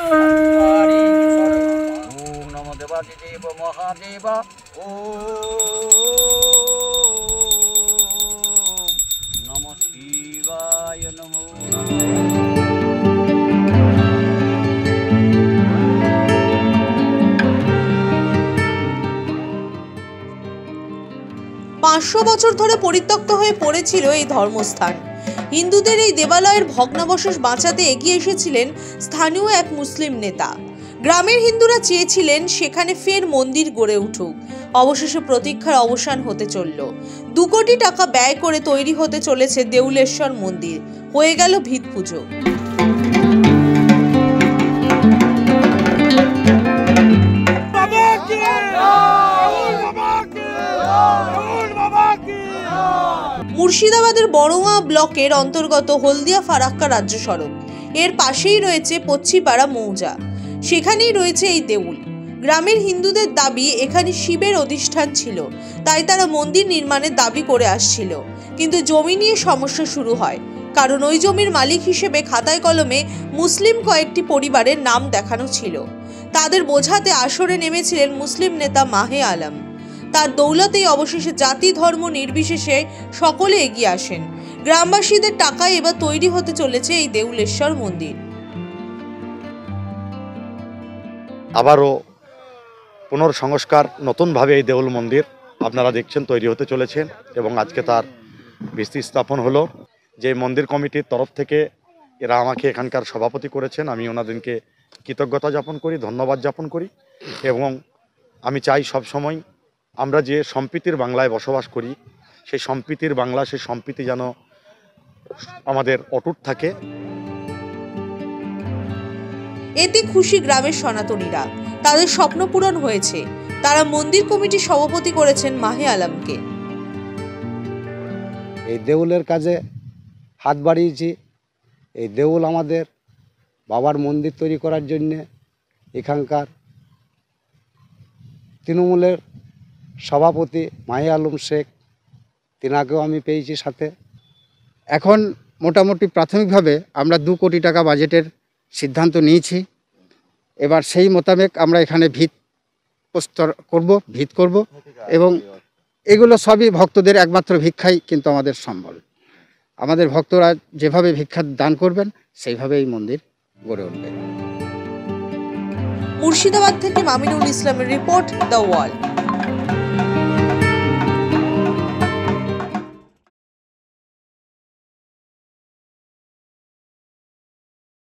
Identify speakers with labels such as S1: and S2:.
S1: ওম নমো দেবাদিদেব মহাদেব। ওম নমো শিবায় নমো নমঃ।
S2: 500 বছর ধরে পরিত্যক্ত হয়ে পড়েছিল এই ধর্মস্থান। হিন্দুদের এই দেবালয়ের ভগ্নাবশেষ বাঁচাতে এগিয়ে এসেছিলেন স্থানীয় এক মুসলিম নেতা। গ্রামের হিন্দুরা চেয়েছিলেন সেখানে ফের মন্দির গড়ে উঠুক। অবশেষে প্রতীক্ষার অবসান হতে চলল। 2 কোটি টাকা ব্যয় করে তৈরি হতে চলেছে দেউলেশ্বর মন্দির। হয়ে গেল ভিত পুজো। মুর্শিদাবাদের বড়োয়া ব্লকের অন্তর্গত হলদিয়া ফারাক্কা রাজ্য সড়ক, এর পাশেই রয়েছে পচ্ছিপাড়া মৌজা। সেখানেই রয়েছে এই দেউল। গ্রামের হিন্দুদের দাবি এখানে শিবের অধিষ্ঠান ছিল, তাই তারা মন্দির নির্মাণের দাবি করে আসছিল। কিন্তু জমি নিয়ে সমস্যা শুরু হয়, কারণ ওই জমির মালিক হিসেবে খাতায় কলমে মুসলিম কয়েকটি পরিবারের নাম দেখানো ছিল। তাদের বোঝাতে আসরে নেমেছিলেন মুসলিম নেতা মাহে আলম। তার দৌলতেই অবশেষে জাতি ধর্ম নির্বিশেষে সকলে এগিয়ে আসেন। গ্রামবাসীদের টাকায় এবার তৈরি হতে চলেছে এই দেউলেশ্বর মন্দির।
S3: আবারও পুনর্সংস্কার নতুনভাবে এই দেউল মন্দির আপনারা দেখছেন তৈরি হতে চলেছেন এবং আজকে তার ভিত্তি স্থাপন হলো। যে মন্দির কমিটির তরফ থেকে এরা আমাকে এখানকার সভাপতি করেছেন, আমি ওনাদেরকে কৃতজ্ঞতা জ্ঞাপন করি, ধন্যবাদ জ্ঞাপন করি এবং আমি চাই সবসময় আমরা যে সম্প্রীতির বাংলায় বসবাস করি সেই সম্প্রীতির বাংলা, সেই সম্প্রীতি যেন আমাদের অটুট থাকে।
S2: এতে খুশি গ্রামের সনাতনীরা, তাদের স্বপ্ন পূরণ হয়েছে। তারা মন্দির কমিটির সভাপতি করেছেন মাহে আলমকে।
S4: এই দেউলের কাজে হাত বাড়িয়েছি। এই দেউল আমাদের বাবার মন্দির তৈরি করার জন্যে এখানকার তৃণমূলের সভাপতি মাহে আলম শেখ, তিনাকেও আমি পেয়েছি সাথে। এখন মোটামুটি প্রাথমিকভাবে আমরা 2 কোটি টাকা বাজেটের সিদ্ধান্ত নিয়েছি। এবার সেই মোতাবেক আমরা এখানে ভিত প্রস্তর করব এবং এগুলো সবই ভক্তদের একমাত্র ভিক্ষাই কিন্তু আমাদের সম্বল। আমাদের ভক্তরা যেভাবে ভিক্ষা দান করবেন সেইভাবে এই মন্দির গড়ে উঠবে।
S2: মুর্শিদাবাদ থেকে মামিনুল ইসলামের রিপোর্ট, দ্য ওয়াল।